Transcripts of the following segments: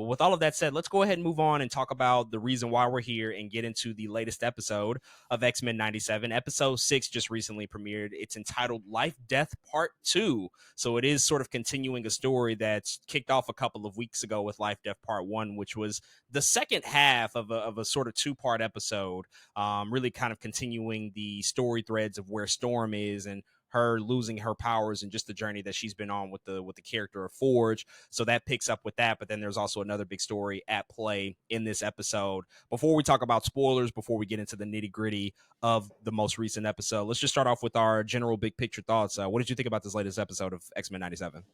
But with all of that said, let's go ahead and move on and talk about the reason why we're here and get into the latest episode of X-Men 97. Episode 6 just recently premiered. It's entitled Life Death Part 2. So it is sort of continuing a story that's kicked off a couple of weeks ago with Life Death Part 1, which was the second half of a sort of two-part episode, really kind of continuing the story threads of where Storm is and her losing her powers and just the journey that she's been on with the character of Forge. So that picks up with that. But then there's also another big story at play in this episode. Before we talk about spoilers, before we get into the nitty gritty of the most recent episode, let's just start off with our general big picture thoughts. What did you think about this latest episode of X-Men 97?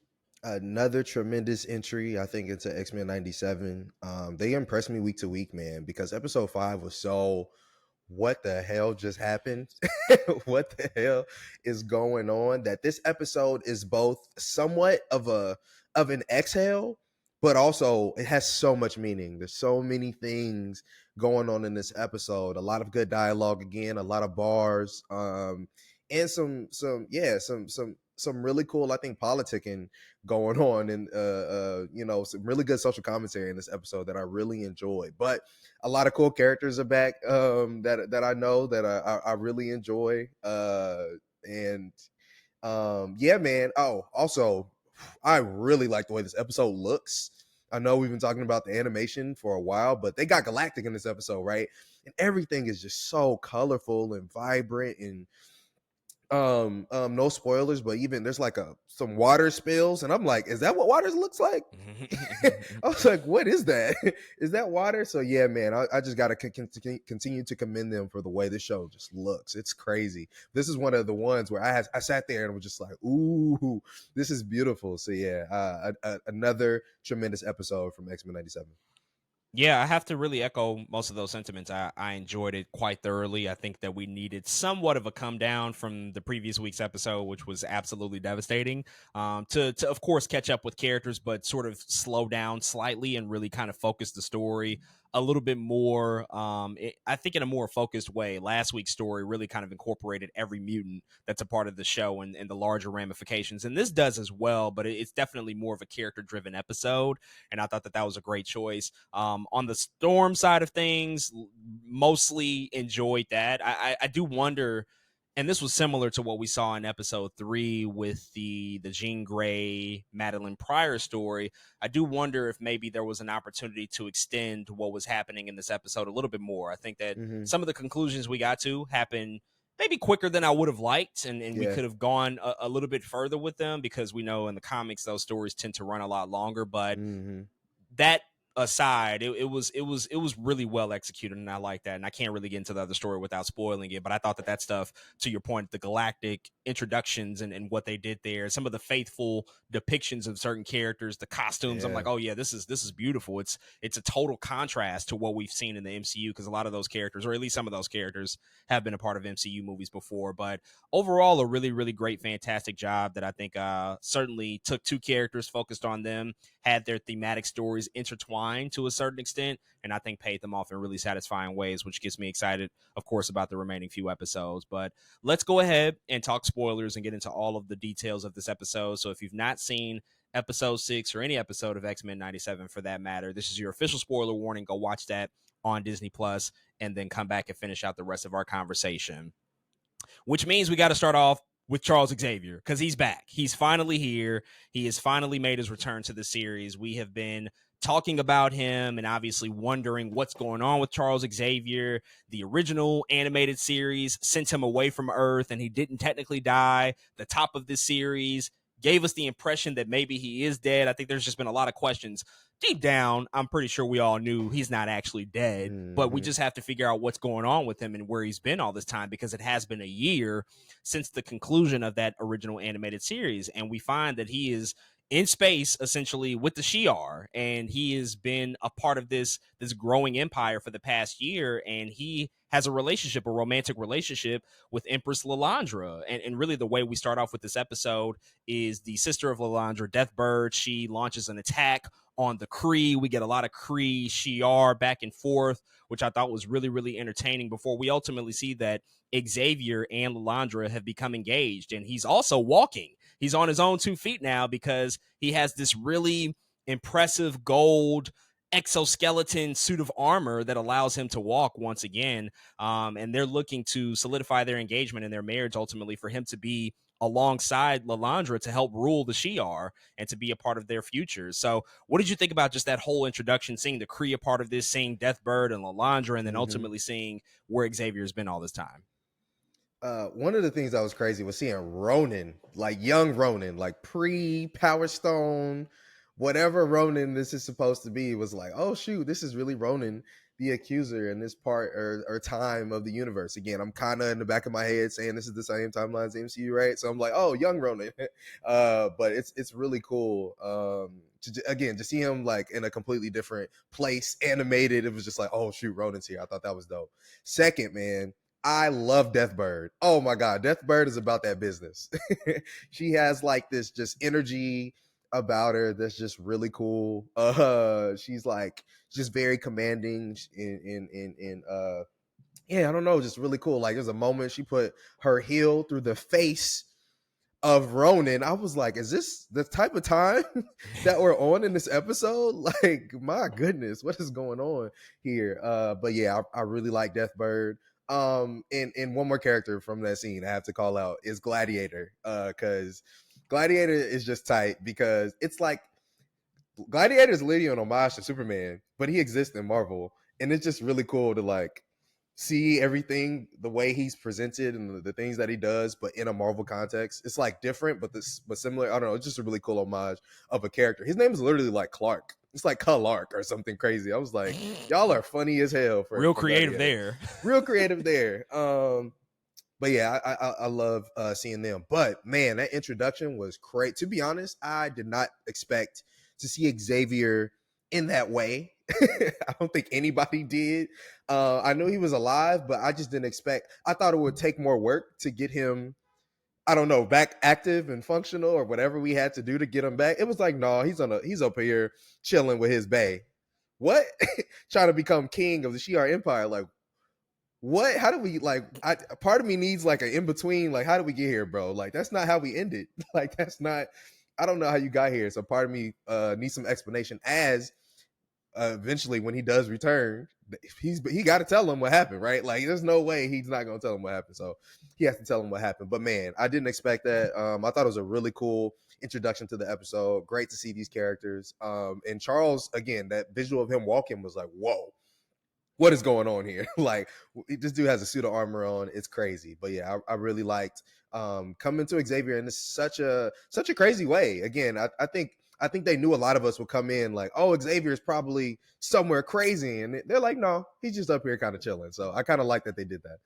Another tremendous entry, I think, into X-Men 97. They impressed me week to week, man, because episode 5 was so, what the hell just happened? What the hell is going on? That this episode is both somewhat of an exhale, but also it has so much meaning. There's so many things going on in this episode. A lot of good dialogue again, a lot of bars, and some really cool, I think, politicking going on, and some really good social commentary in this episode that I really enjoyed. But a lot of cool characters are back that I know that I really enjoy. Yeah, man. Oh, also, I really like the way this episode looks. I know we've been talking about the animation for a while, but they got Galactic in this episode, right? And everything is just so colorful and vibrant, and no spoilers, but even there's like some water spills, and I'm like, is that what water looks like? I was like, what is that? Is that water? So yeah, man, I just gotta continue to commend them for the way this show just looks. It's crazy. This is one of the ones where I sat there and was just like, ooh, this is beautiful. So yeah, another tremendous episode from X-Men 97. Yeah, I have to really echo most of those sentiments. I enjoyed it quite thoroughly. I think that we needed somewhat of a come down from the previous week's episode, which was absolutely devastating, to of course catch up with characters, but sort of slow down slightly and really kind of focus the story a little bit more. I think in a more focused way. Last week's story really kind of incorporated every mutant that's a part of the show and the larger ramifications, and this does as well, but it's definitely more of a character-driven episode, and I thought that was a great choice. On the Storm side of things, mostly enjoyed that. I do wonder, and this was similar to what we saw in episode 3 with the Jean Grey, Madeline Pryor story. I do wonder if maybe there was an opportunity to extend what was happening in this episode a little bit more. I think that some of the conclusions we got to happened maybe quicker than I would have liked, and we could have gone a little bit further with them, because we know in the comics those stories tend to run a lot longer. But that aside, it was really well executed, and I like that. And I can't really get into the other story without spoiling it, but I thought that stuff, to your point, the galactic introductions and what they did there, some of the faithful depictions of certain characters, the costumes, I'm like, oh yeah, this is beautiful. It's a total contrast to what we've seen in the MCU, because a lot of those characters, or at least some of those characters, have been a part of MCU movies before. But overall, a really, really great, fantastic job that I think certainly took two characters, focused on them, had their thematic stories intertwined to a certain extent, and I think paid them off in really satisfying ways, which gets me excited, of course, about the remaining few episodes. But let's go ahead and talk spoilers and get into all of the details of this episode. So if you've not seen episode 6 or any episode of X-Men 97 for that matter, this is your official spoiler warning. Go watch that on Disney Plus and then come back and finish out the rest of our conversation, which means we got to start off with Charles Xavier, because he's back. He's finally here. He has finally made his return to the series. We have been talking about him and obviously wondering what's going on with Charles Xavier. The original animated series sent him away from Earth, and he didn't technically die. The top of this series gave us the impression that maybe he is dead. I think there's just been a lot of questions. Deep down, I'm pretty sure we all knew he's not actually dead, but we just have to figure out what's going on with him and where he's been all this time, because it has been a year since the conclusion of that original animated series. And we find that he is in space, essentially, with the Shi'ar, and he has been a part of this growing empire for the past year, and he has a romantic relationship with Empress Lilandra. And really the way we start off with this episode is the sister of Lilandra, Deathbird. She launches an attack on the Kree. We get a lot of Kree Shi'ar back and forth, which I thought was really, really entertaining, before we ultimately see that Xavier and Lilandra have become engaged, and he's also walking. He's on his own 2 feet now, because he has this really impressive gold exoskeleton suit of armor that allows him to walk once again. And they're looking to solidify their engagement and their marriage ultimately for him to be alongside Lalandra to help rule the Shi'ar and to be a part of their future. So what did you think about just that whole introduction, seeing the Kree a part of this, seeing Deathbird and Lalandra, and then Mm-hmm. ultimately seeing where Xavier's been all this time? One of the things that was crazy was seeing Ronan, like young Ronan, like pre Power Stone, whatever Ronan this is supposed to be, was like, oh shoot, this is really Ronan, the accuser in this part or time of the universe. Again, I'm kind of in the back of my head saying this is the same timeline as MCU, right? So I'm like, oh, young Ronan. But it's really cool. Again, to see him like in a completely different place, animated, it was just like, oh shoot, Ronan's here. I thought that was dope. Second, man, I love Deathbird. Oh my God, Deathbird is about that business. She has like this just energy about her that's just really cool. She's like just very commanding in yeah, I don't know, just really cool. Like there's a moment she put her heel through the face of Ronan. I was like, is this the type of time that we're on in this episode? Like, my goodness, what is going on here? But yeah, I really like Deathbird. And one more character from that scene I have to call out is Gladiator. Because Gladiator is just tight because it's like Gladiator is literally an homage to Superman, but he exists in Marvel, and it's just really cool to like see everything the way he's presented and the things that he does, but in a Marvel context. It's like different, but similar. I don't know. It's just a really cool homage of a character. His name is literally like Clark. It's like Clark or something crazy. I was like, y'all are funny as hell Real for creative Gladiator. there. Real creative there. But yeah, I love seeing them. But man, that introduction was great. To be honest, I did not expect to see Xavier in that way. I don't think anybody did. I knew he was alive, but I just didn't expect. I thought it would take more work to get him, I don't know, back active and functional or whatever we had to do to get him back. It was like, no, he's up here chilling with his bae. What? Trying to become king of the Shi'ar Empire. Like, what? How do we like? Part of me needs like an in between. Like, how do we get here, bro? Like, that's not how we ended. Like, that's not. I don't know how you got here. So part of me needs some explanation. As eventually, when he does return, he got to tell him what happened, right? Like, there's no way he's not going to tell him what happened. So he has to tell him what happened. But man, I didn't expect that. I thought it was a really cool introduction to the episode. Great to see these characters. And Charles, again, that visual of him walking was like, whoa, what is going on here? Like, this dude has a suit of armor on. It's crazy. But yeah, I really liked coming to Xavier in such a crazy way. Again, I think they knew a lot of us would come in like, oh, Xavier is probably somewhere crazy, and they're like, no, he's just up here kind of chilling. So I kind of like that they did that.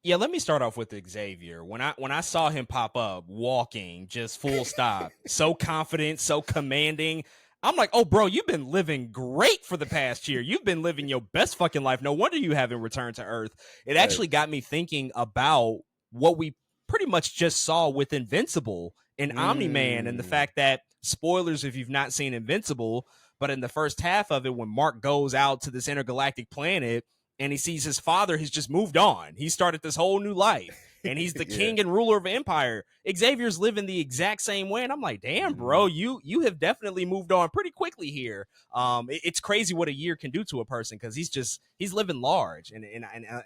Yeah, let me start off with Xavier. When I saw him pop up, walking, just full stop, so confident, so commanding, I'm like, oh, bro, you've been living great for the past year. You've been living your best fucking life. No wonder you haven't returned to Earth. It actually got me thinking about what we pretty much just saw with Invincible and Omni Man, and the Mm. fact that, spoilers if you've not seen Invincible, but in the first half of it, when Mark goes out to this intergalactic planet and he sees his father has just moved on. He started this whole new life and he's the Yeah. king and ruler of empire. Xavier's living the exact same way. And I'm like, damn, Mm-hmm. bro, you have definitely moved on pretty quickly here. It's crazy what a year can do to a person because he's living large. And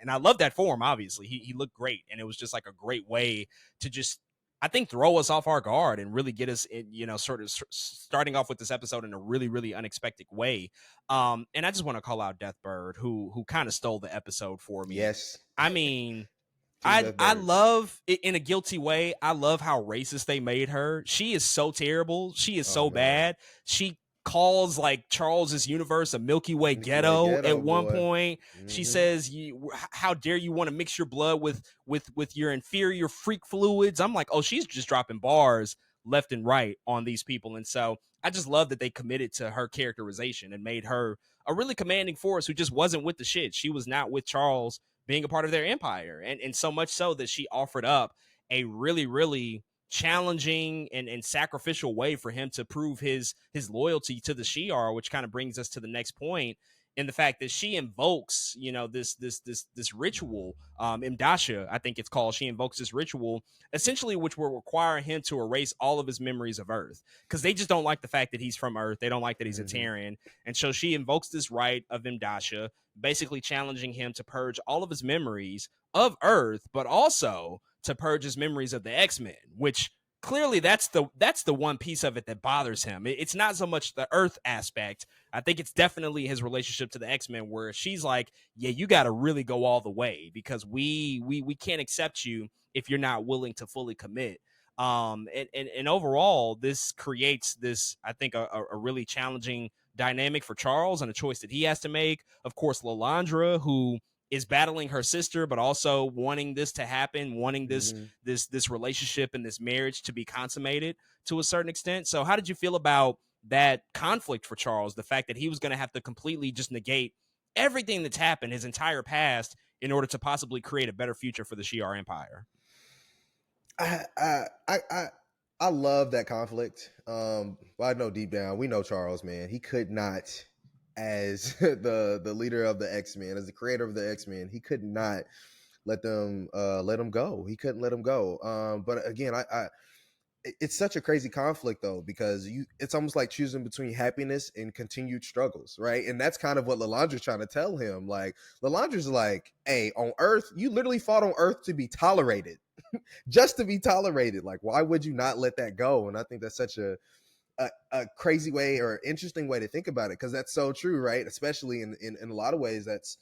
I love that for him, obviously. He looked great. And it was just like a great way to just, I think, throw us off our guard and really get us in, sort of starting off with this episode in a really, really unexpected way. And I just want to call out Deathbird, who kind of stole the episode for me. Yes. I mean, Team I Deathbird. love it in a guilty way. I love how racist they made her. She is so terrible. She is Oh so man. bad. She calls like Charles's universe a Milky Way Milky Way ghetto at ghetto one boy. point. She Mm-hmm. says, "How dare you want to mix your blood with your inferior freak fluids?" I'm like, oh, she's just dropping bars left and right on these people, and so I just love that they committed to her characterization and made her a really commanding force who just wasn't with the shit. She was not with Charles being a part of their empire. And so much so that she offered up a really, really challenging and sacrificial way for him to prove his loyalty to the Shi'ar, which kind of brings us to the next point, in the fact that she invokes, this ritual, Imdasha, I think it's called. She invokes this ritual, essentially, which will require him to erase all of his memories of Earth, because they just don't like the fact that he's from Earth. They don't like that he's a Mm-hmm. Terran, and so she invokes this rite of Imdasha, basically challenging him to purge all of his memories of Earth, but also to purge his memories of the X-Men, which clearly that's the one piece of it that bothers him. It's not so much the Earth aspect. I think it's definitely his relationship to the X-Men, where she's like, yeah, you got to really go all the way, because we can't accept you if you're not willing to fully commit. And overall, this creates this, I think, a really challenging dynamic for Charles, and a choice that he has to make. Of course, Lalandra, who is battling her sister, but also wanting this to happen, wanting Mm-hmm. this relationship and this marriage to be consummated to a certain extent. So how did you feel about that conflict for Charles? The fact that he was going to have to completely just negate everything that's happened, his entire past, in order to possibly create a better future for the Shi'ar Empire. I I I I I love that conflict. But I know deep down, we know Charles, man. He could not, as the leader of the X-Men, as the creator of the X-Men, he could not let them go. He couldn't let them go. But again, it's such a crazy conflict though, because it's almost like choosing between happiness and continued struggles, right? And that's kind of what Lalandra's trying to tell him. Like, Lalandra's like, hey, on Earth, you literally fought on Earth to be tolerated, just to be tolerated. Like, why would you not let that go? And I think that's such a crazy way, or interesting way to think about it, because that's so true, right? Especially in a lot of ways, that's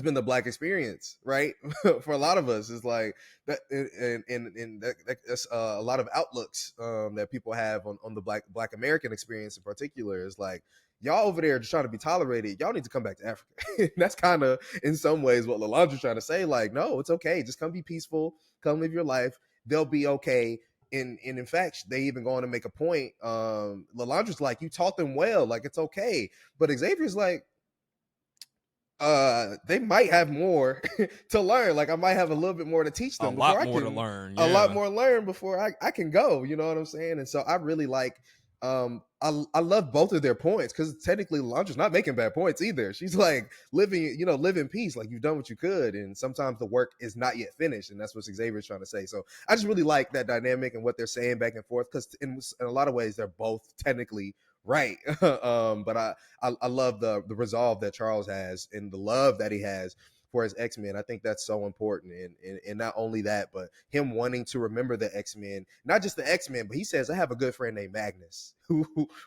been the Black experience, right? For a lot of us, it's like that, and that's a lot of outlooks that people have on the Black American experience in particular. Is like, y'all over there just trying to be tolerated. Y'all need to come back to Africa. That's kind of in some ways what Lalandra's trying to say. Like, no, it's okay. Just come be peaceful. Come live your life. They'll be okay. And in fact, they even go on to make a point. Lalandra's like, you taught them well. Like, it's okay. But Xavier's like, they might have more to learn. Like, I might have a little bit more to teach A them lot before I more to can learn. a lot Yeah. more learn before I can go, you know what I'm saying? And so I really like, I love both of their points, because technically Landra's not making bad points either. She's like, live in peace, like, you've done what you could, and sometimes the work is not yet finished, and that's what Xavier's trying to say. So I just really like that dynamic and what they're saying back and forth, because in a lot of ways they're both technically right. But I love the resolve that Charles has, and the love that he has for his X-Men. I think that's so important. And not only that, but him wanting to remember the X-Men, not just the X-Men, but he says, I have a good friend named Magnus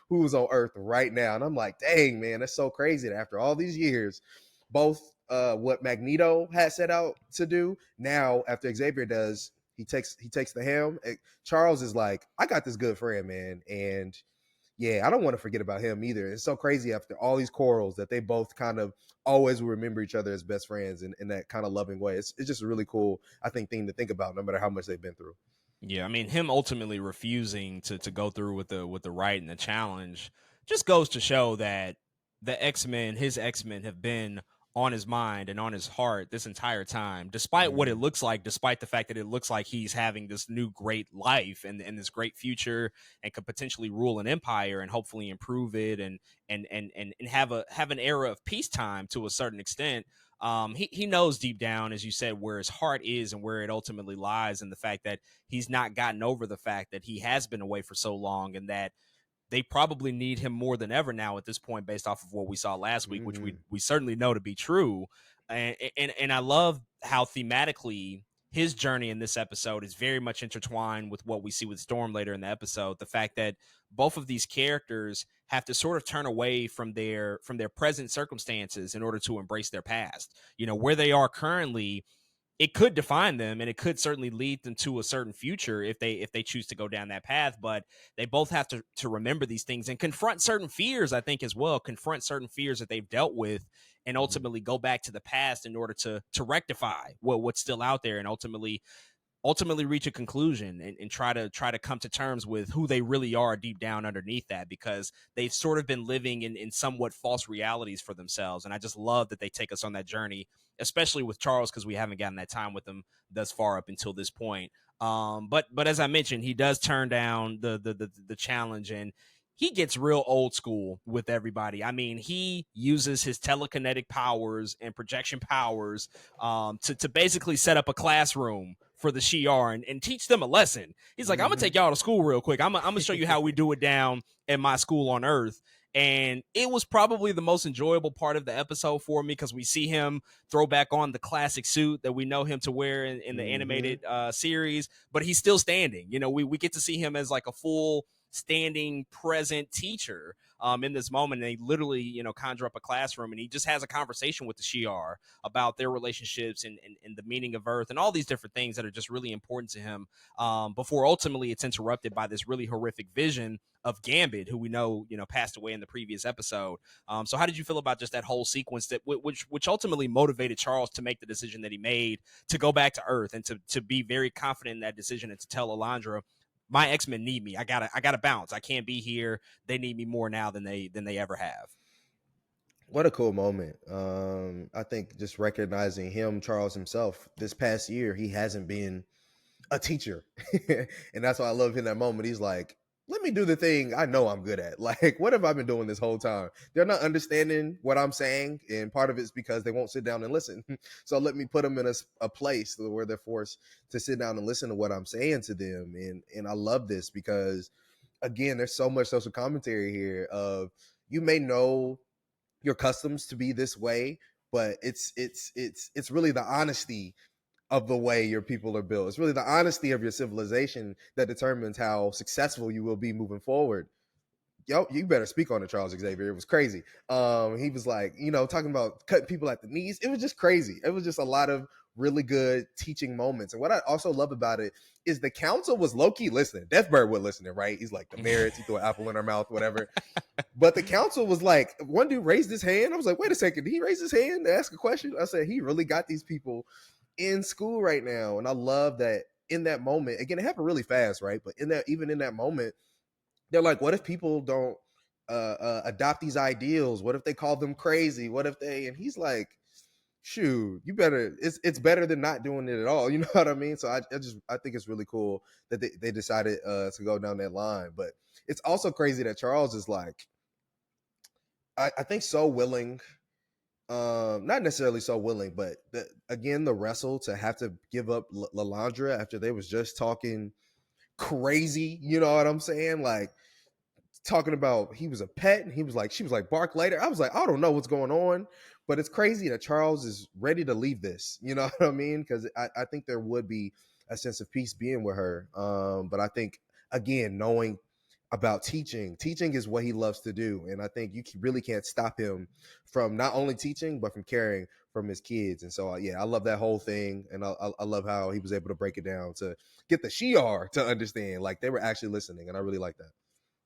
who's on Earth right now. And I'm like, dang, man, that's so crazy that after all these years, both what Magneto had set out to do, now after Xavier does, he takes the helm. Charles is like, I got this good friend, man, and yeah, I don't want to forget about him either. It's so crazy after all these quarrels that they both kind of always will remember each other as best friends in that kind of loving way. It's just a really cool, I think, thing to think about, no matter how much they've been through. Yeah, I mean, him ultimately refusing to go through with the right and the challenge just goes to show that the X-Men, his X-Men, have been on his mind and on his heart this entire time, despite what it Mm-hmm. looks like, despite the fact that it looks like he's having this new great life and this great future, and could potentially rule an empire and hopefully improve it, and have an era of peacetime to a certain extent. He knows deep down, as you said, where his heart is and where it ultimately lies, and the fact that he's not gotten over the fact that he has been away for so long, and that they probably need him more than ever now at this point, based off of what we saw last week, which Mm-hmm. we certainly know to be true. And I love how thematically his journey in this episode is very much intertwined with what we see with Storm later in the episode. The fact that both of these characters have to sort of turn away from their present circumstances in order to embrace their past. Where they are currently, it could define them, and it could certainly lead them to a certain future if they choose to go down that path. But they both have to remember these things and confront certain fears, I think, as well. Confront certain fears that they've dealt with, and Mm-hmm. ultimately go back to the past in order to rectify what's still out there, and ultimately reach a conclusion, and try to come to terms with who they really are deep down underneath that, because they've sort of been living in somewhat false realities for themselves. And I just love that they take us on that journey, especially with Charles, because we haven't gotten that time with him thus far up until this point. But as I mentioned, he does turn down the challenge, and he gets real old school with everybody. I mean, he uses his telekinetic powers and projection powers to basically set up a classroom for the Shi'ar and teach them a lesson. He's like, I'm gonna take y'all to school real quick. I'm gonna show you how we do it down at my school on Earth. And it was probably the most enjoyable part of the episode for me because we see him throw back on the classic suit that we know him to wear in the animated series, but he's still standing. You know, we get to see him as like a full standing present teacher in this moment. And they literally, you know, conjure up a classroom and he just has a conversation with the Shi'ar about their relationships and the meaning of Earth and all these different things that are just really important to him before ultimately it's interrupted by this really horrific vision of Gambit, who we know, you know, passed away in the previous episode. So how did you feel about just that whole sequence that which ultimately motivated Charles to make the decision that he made to go back to Earth and to be very confident in that decision and to tell Alondra, my X-Men need me. I gotta bounce. I can't be here. They need me more now than they ever have. What a cool moment. I think just recognizing him, Charles himself, this past year, he hasn't been a teacher. And that's why I love in that moment. He's like, let me do the thing I know I'm good at. Like, what have I been doing this whole time? They're not understanding what I'm saying. And part of it's because they won't sit down and listen. So let me put them in a place where they're forced to sit down and listen to what I'm saying to them. And I love this because, again, there's so much social commentary here of you may know your customs to be this way, but it's really the honesty of the way your people are built. It's really the honesty of your civilization that determines how successful you will be moving forward. Yo, you better speak on it, Charles Xavier. It was crazy. He was like, you know, talking about cutting people at the knees. It was just crazy. It was just a lot of really good teaching moments. And what I also love about it is the council was low-key listening. Deathbird was listening, right? He's like, the merits, he threw an apple in her mouth, whatever. But the council was like, one dude raised his hand. I was like, wait a second, did he raise his hand to ask a question? I said, he really got these people in school right now. And I love that in that moment, again, it happened really fast, right? But even in that moment, they're like, what if people don't adopt these ideals? What if they call them crazy? What if they, and he's like, shoot, you better, it's better than not doing it at all. You know what I mean? So I think it's really cool that they decided to go down that line. But it's also crazy that Charles is like, I think so willing, not necessarily so willing, but again, the wrestle to have to give up Lalandra after they was just talking crazy, you know what I'm saying? Like talking about he was a pet and she was like, bark later. I was like, I don't know what's going on, but it's crazy that Charles is ready to leave this, you know what I mean? Because I think there would be a sense of peace being with her. But I think, again, knowing about teaching is what he loves to do. And I think you really can't stop him from not only teaching, but from caring from his kids. And so, yeah, I love that whole thing. And I love how he was able to break it down to get the Shi'ar to understand, like they were actually listening. And I really like that.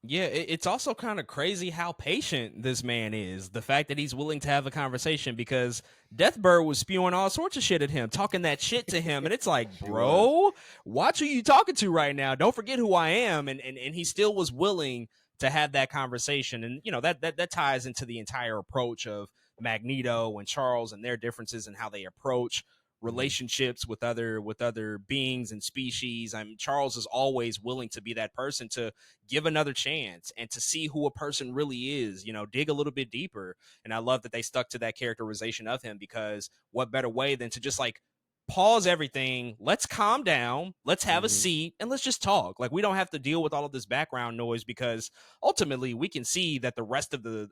Yeah, it's also kind of crazy how patient this man is. The fact that he's willing to have a conversation because Deathbird was spewing all sorts of shit at him, talking that shit to him. And it's like, bro, watch who you talking to right now. Don't forget who I am. And he still was willing to have that conversation. And, you know, that ties into the entire approach of Magneto and Charles and their differences and how they approach relationships with other beings and species. I mean, Charles is always willing to be that person to give another chance and to see who a person really is, you know, dig a little bit deeper. And I love that they stuck to that characterization of him because what better way than to just like pause everything, let's calm down, let's have a seat, and let's just talk. Like we don't have to deal with all of this background noise because ultimately we can see that the rest of the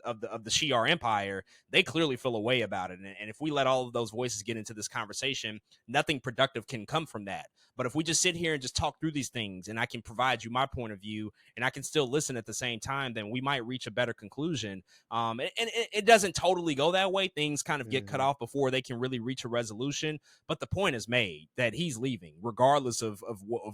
Shi'ar Empire, they clearly feel a way about it. And if we let all of those voices get into this conversation, nothing productive can come from that. But if we just sit here and just talk through these things and I can provide you my point of view and I can still listen at the same time, then we might reach a better conclusion. And it doesn't totally go that way. Things kind of get cut off before they can really reach a resolution. But the point is made that he's leaving regardless of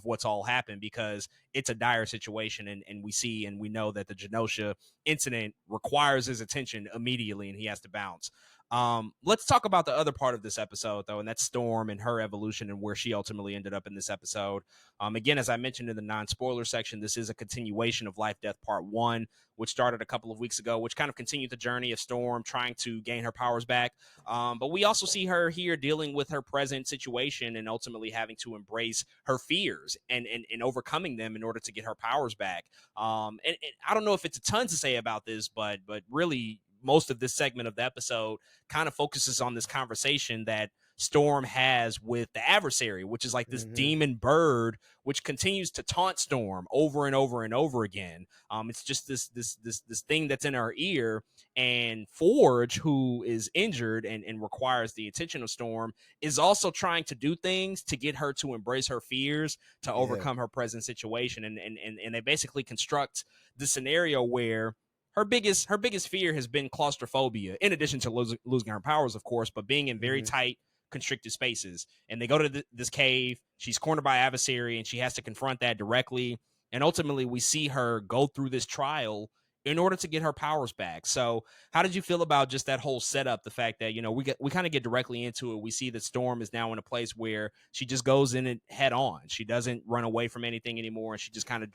what's all happened because it's a dire situation. And we see and we know that the Genosha incident requires his attention immediately and he has to bounce. Let's talk about the other part of this episode, though, and that's Storm and her evolution and where she ultimately ended up in this episode. Again, as I mentioned in the non-spoiler section, this is a continuation of Life Death Part 1, which started a couple of weeks ago, which kind of continued the journey of Storm trying to gain her powers back. But we also see her here dealing with her present situation and ultimately having to embrace her fears and overcoming them in order to get her powers back. And I don't know if it's a ton to say about this, but really most of this segment of the episode kind of focuses on this conversation that Storm has with the adversary, which is like this Mm-hmm. demon bird, which continues to taunt Storm over and over and over again. It's just this thing that's in her ear, and Forge, who is injured and requires the attention of Storm, is also trying to do things to get her to embrace her fears, to Yeah. overcome her present situation, and they basically construct the scenario where her biggest fear has been claustrophobia, in addition to losing her powers, of course, but being in very Mm-hmm. tight, constricted spaces. And they go to this cave. She's cornered by adversary, and she has to confront that directly. And ultimately, we see her go through this trial in order to get her powers back. So, how did you feel about just that whole setup? The fact that we kind of get directly into it. We see that Storm is now in a place where she just goes in it head on. She doesn't run away from anything anymore, and she just kind of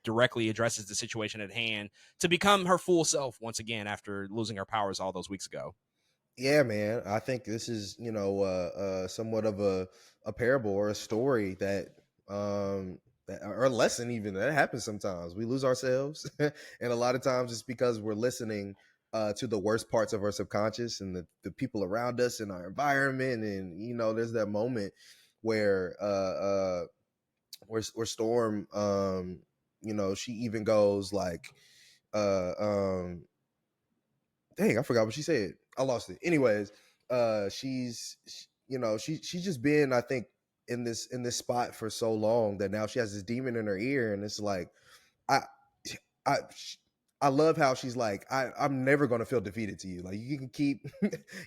directly addresses the situation at hand to become her full self once again after losing her powers all those weeks ago. Yeah, man. I think this is, somewhat of a parable or a story that or a lesson even that happens sometimes. We lose ourselves, and a lot of times it's because we're listening to the worst parts of our subconscious and the people around us in our environment, and there's that moment where where Storm, she even goes like, uh, um, dang, I forgot what she said. I lost it. Anyways, she's just been, I think, in this spot for so long that now she has this demon in her ear, and it's like, I, I, I love how she's like, I'm never gonna feel defeated to you. Like you can keep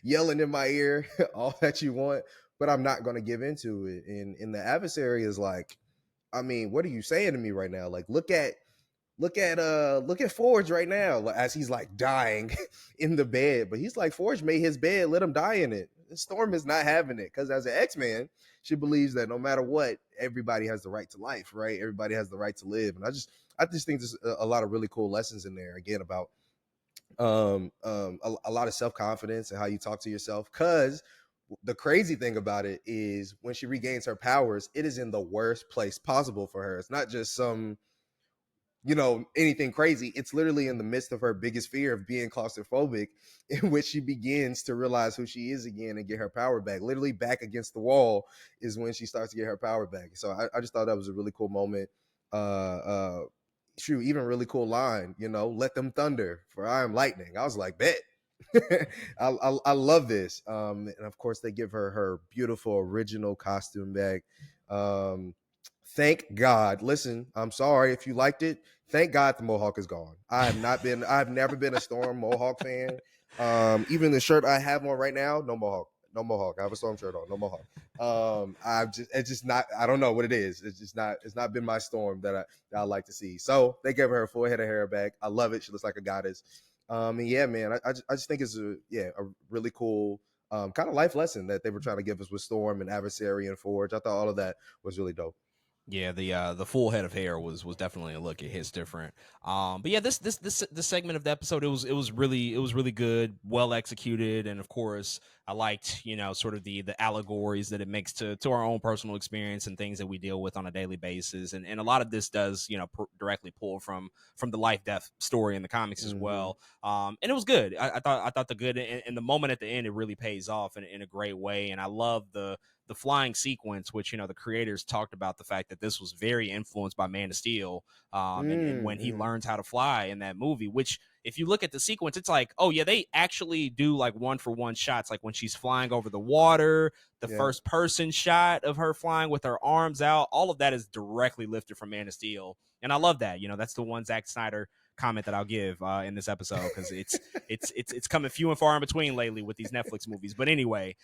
yelling in my ear all that you want, but I'm not gonna give into it. And the adversary is like, I mean, what are you saying to me right now? Like, look at Forge right now, as he's like dying in the bed. But he's like, Forge made his bed, let him die in it. Storm is not having it because as an X-Man, she believes that no matter what, everybody has the right to life, right? Everybody has the right to live. And I just think there's a lot of really cool lessons in there again about a lot of self-confidence and how you talk to yourself. Cause the crazy thing about it is when she regains her powers, it is in the worst place possible for her. It's not just some anything crazy. It's literally in the midst of her biggest fear of being claustrophobic, in which she begins to realize who she is again and get her power back. Literally back against the wall is when she starts to get her power back. So I just thought that was a really cool moment. Shoot, even really cool line, let them thunder for I am lightning. I was like, bet. I love this. And of course they give her beautiful original costume back. Thank God. Listen, I'm sorry if you liked it. Thank God the Mohawk is gone. I've never been a Storm Mohawk fan. Even the shirt I have on right now, no Mohawk. No Mohawk. I have a Storm shirt on, no Mohawk. It's just not, I don't know what it is. It's not been my Storm that I like to see. So they gave her a full head of hair back. I love it. She looks like a goddess. And yeah, man, I just think it's a really cool kind of life lesson that they were trying to give us with Storm and Adversary and Forge. I thought all of that was really dope. Yeah, the full head of hair was definitely a look. It hits different. But yeah, this segment of the episode, it was really good, well executed, and of course I liked sort of the allegories that it makes to our own personal experience and things that we deal with on a daily basis, and a lot of this does directly pull from the life death story in the comics as Mm-hmm. well. And it was good. I thought the good and the moment at the end, it really pays off in a great way, and I love the flying sequence, which the creators talked about the fact that this was very influenced by Man of Steel, and when he Mm-hmm. learns how to fly in that movie. Which, if you look at the sequence, it's like, oh yeah, they actually do like one for one shots, like when she's flying over the water, the Yeah. first person shot of her flying with her arms out. All of that is directly lifted from Man of Steel, and I love that. That's the one Zack Snyder comment that I'll give in this episode, because it's coming few and far in between lately with these Netflix movies. But anyway,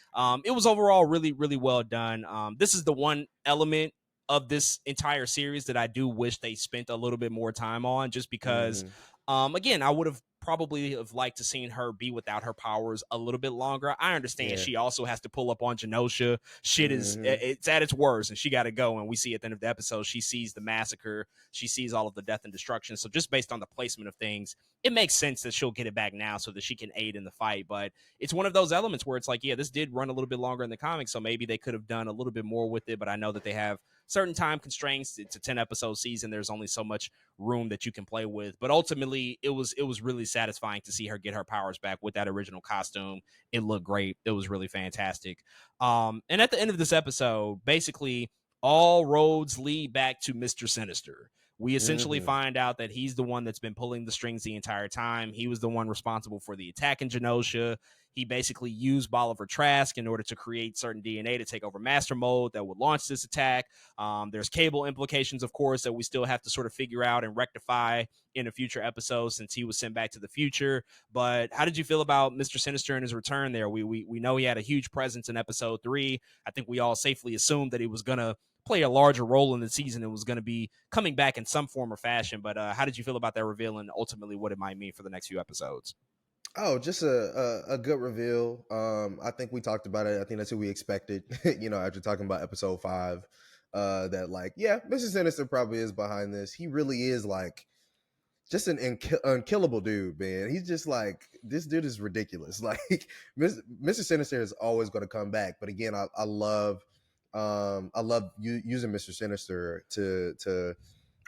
it was overall really, really well done. This is the one element of this entire series that I do wish they spent a little bit more time on, just because, Mm-hmm. again, I would have probably have liked to seen her be without her powers a little bit longer. I understand Yeah. she also has to pull up on Genosha. Shit is Hmm. it's at its worst, and she got to go. And we see at the end of the episode, she sees the massacre, she sees all of the death and destruction. So just based on the placement of things, it makes sense that she'll get it back now so that she can aid in the fight. But it's one of those elements where it's like, yeah, this did run a little bit longer in the comics, so maybe they could have done a little bit more with it. But I know that they have certain time constraints. It's a 10 episode season. There's only so much room that you can play with. But ultimately, it was really satisfying to see her get her powers back with that original costume. It looked great. It was really fantastic. And at the end of this episode, basically all roads lead back to Mr. Sinister. We essentially Hmm. find out that he's the one that's been pulling the strings the entire time. He was the one responsible for the attack in Genosha. He basically used Bolivar Trask in order to create certain DNA to take over Master Mode that would launch this attack. There's cable implications, of course, that we still have to sort of figure out and rectify in a future episode since he was sent back to the future. But how did you feel about Mr. Sinister and his return there? We know he had a huge presence in episode 3. I think we all safely assumed that he was going to play a larger role in the season and was going to be coming back in some form or fashion. But how did you feel about that reveal and ultimately what it might mean for the next few episodes? Oh, just a good reveal. I think we talked about it. I think that's what we expected. After talking about episode 5, that like, yeah, Mr. Sinister probably is behind this. He really is like just an unkillable dude, man. He's just like, this dude is ridiculous. Like Mr. Sinister is always going to come back. But again, I love using Mr. Sinister to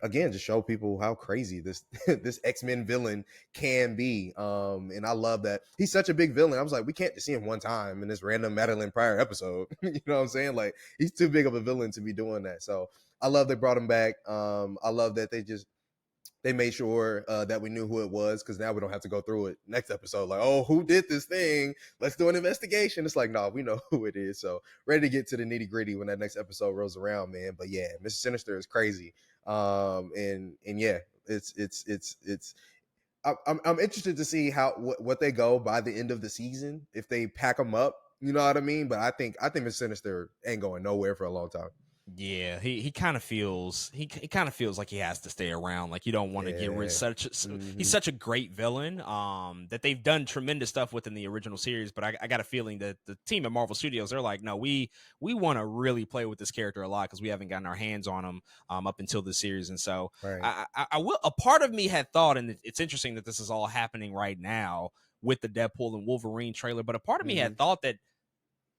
again just show people how crazy this this X-Men villain can be. And I love that he's such a big villain. I was like, we can't just see him one time in this random Madeline Pryor episode. You know what I'm saying? Like, he's too big of a villain to be doing that. So I love they brought him back. I love that they made sure that we knew who it was, because now we don't have to go through it next episode. Like, oh, who did this thing? Let's do an investigation. It's like, no, we know who it is. So ready to get to the nitty gritty when that next episode rolls around, man. But yeah, Mr. Sinister is crazy. And yeah, it's. I'm interested to see what they go by the end of the season, if they pack them up. You know what I mean? But I think Mr. Sinister ain't going nowhere for a long time. Yeah, he kind of feels he kind of feels like he has to stay around. Like, you don't want to get rid of Yeah. such he's Hmm. such a great villain that they've done tremendous stuff with in the original series. But I got a feeling that the team at Marvel Studios, they're like, no, we want to really play with this character a lot because we haven't gotten our hands on him up until this series. And so Right. I will. A part of me had thought, and it's interesting that this is all happening right now with the Deadpool and Wolverine trailer. But a part of me Hmm. had thought that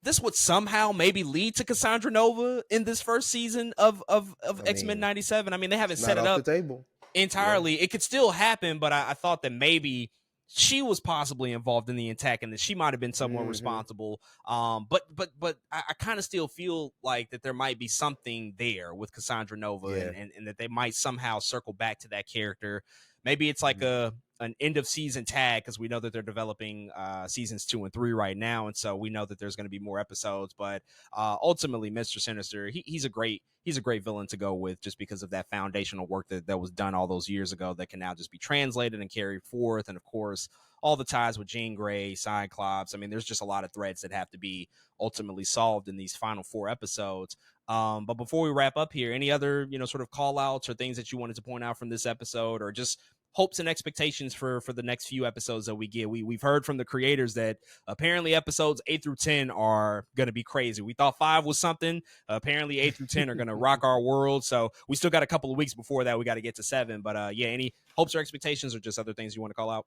this would somehow maybe lead to Cassandra Nova in this first season of I X-Men mean, 97. I mean, they it's haven't not set it off the up table. Yeah. entirely. It could still happen, but I thought that maybe she was possibly involved in the attack and that she might have been somewhat Hmm. responsible. But I kind of still feel like that there might be something there with Cassandra Nova, Yeah. and that they might somehow circle back to that character. Maybe it's like Mhm. an end of season tag, because we know that they're developing seasons 2 and 3 right now, and so we know that there's going to be more episodes. But ultimately, Mr. Sinister, he's a great villain to go with, just because of that foundational work that was done all those years ago that can now just be translated and carried forth. And of course, all the ties with Jean Grey, Cyclops. I mean, there's just a lot of threads that have to be ultimately solved in these final 4 episodes. But before we wrap up here, any other, sort of call outs or things that you wanted to point out from this episode, or just hopes and expectations for the next few episodes that we get? We've heard from the creators that apparently episodes 8 through 10 are going to be crazy. We thought 5 was something. Apparently 8 through 10 are going to rock our world. So we still got a couple of weeks before that. We got to get to 7. But yeah, any hopes or expectations, or just other things you want to call out?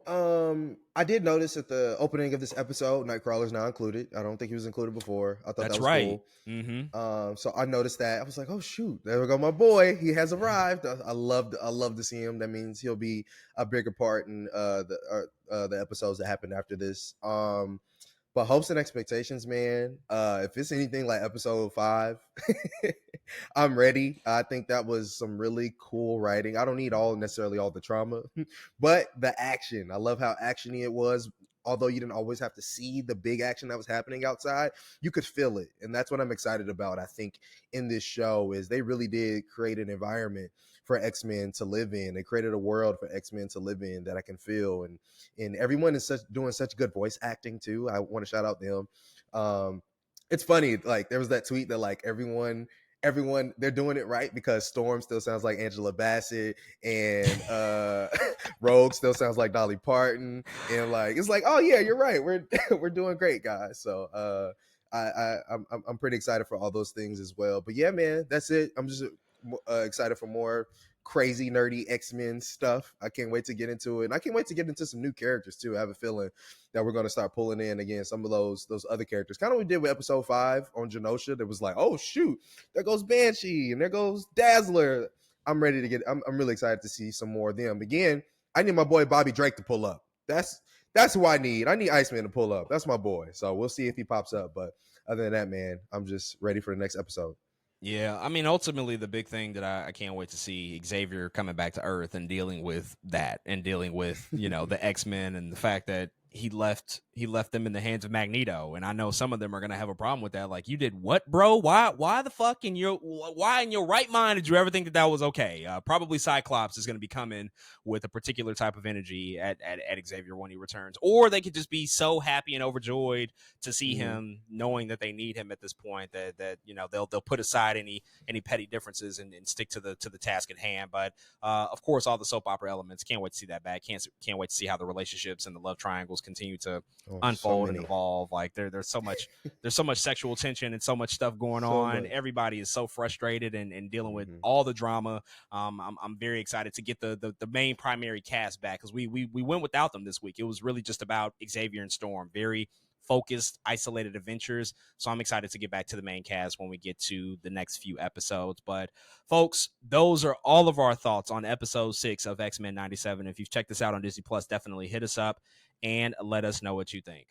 I did notice at the opening of this episode, Nightcrawler's not included. I don't think he was included before. I thought that That's was right. cool. Mm-hmm. So I noticed that. I was like, oh shoot, there we go, my boy. He has arrived. I love to see him. That means he'll be a bigger part in the episodes that happen after this. But hopes and expectations, man. If it's anything like episode 5, I'm ready. I think that was some really cool writing. I don't need necessarily all the trauma, but the action. I love how actiony it was. Although you didn't always have to see the big action that was happening outside, you could feel it. And that's what I'm excited about. I think in this show is they really did create an environment for X-Men to live in. They created a world for X-Men to live in that I can feel. And everyone is doing such good voice acting too. I want to shout out them. It's funny, like there was that tweet that like everyone they're doing it right because Storm still sounds like Angela Bassett and Rogue still sounds like Dolly Parton, and like it's like, oh yeah, you're right, we're we're doing great, guys. So I'm pretty excited for all those things as well. But yeah, man, that's it. I'm just excited for more crazy nerdy X-Men stuff. I can't wait to get into it, and I can't wait to get into some new characters too. I have a feeling that we're going to start pulling in again some of those other characters, kind of what we did with episode 5 on Genosha. That was like, oh shoot, there goes Banshee and there goes Dazzler. I'm ready to get. I'm really excited to see some more of them. Again, I need my boy Bobby Drake to pull up. That's who I need. I need Iceman to pull up. That's my boy. So we'll see if he pops up. But other than that, man, I'm just ready for the next episode. Yeah, I mean, ultimately, the big thing that I can't wait to see Xavier coming back to Earth and dealing with that, and dealing with the X-Men, and the fact that he left them in the hands of Magneto, and I know some of them are gonna have a problem with that. Like, you did what, bro? Why the fuck why in your right mind did you ever think that was okay? Probably Cyclops is gonna be coming with a particular type of energy at Xavier when he returns, or they could just be so happy and overjoyed to see him, knowing that they need him at this point, that they'll put aside any petty differences and stick to the task at hand. But of course, all the soap opera elements. Can't wait to see that back. Can't wait to see how the relationships and the love triangles continue to unfold and evolve. Like there's so much sexual tension and so much stuff going on. Much. Everybody is so frustrated and dealing with all the drama. I'm very excited to get the main primary cast back, because we went without them this week. It was really just about Xavier and Storm. Very focused, isolated adventures. So I'm excited to get back to the main cast when we get to the next few episodes. But folks, those are all of our thoughts on episode 6 of X-Men 97. If you've checked this out on Disney Plus, definitely hit us up and let us know what you think.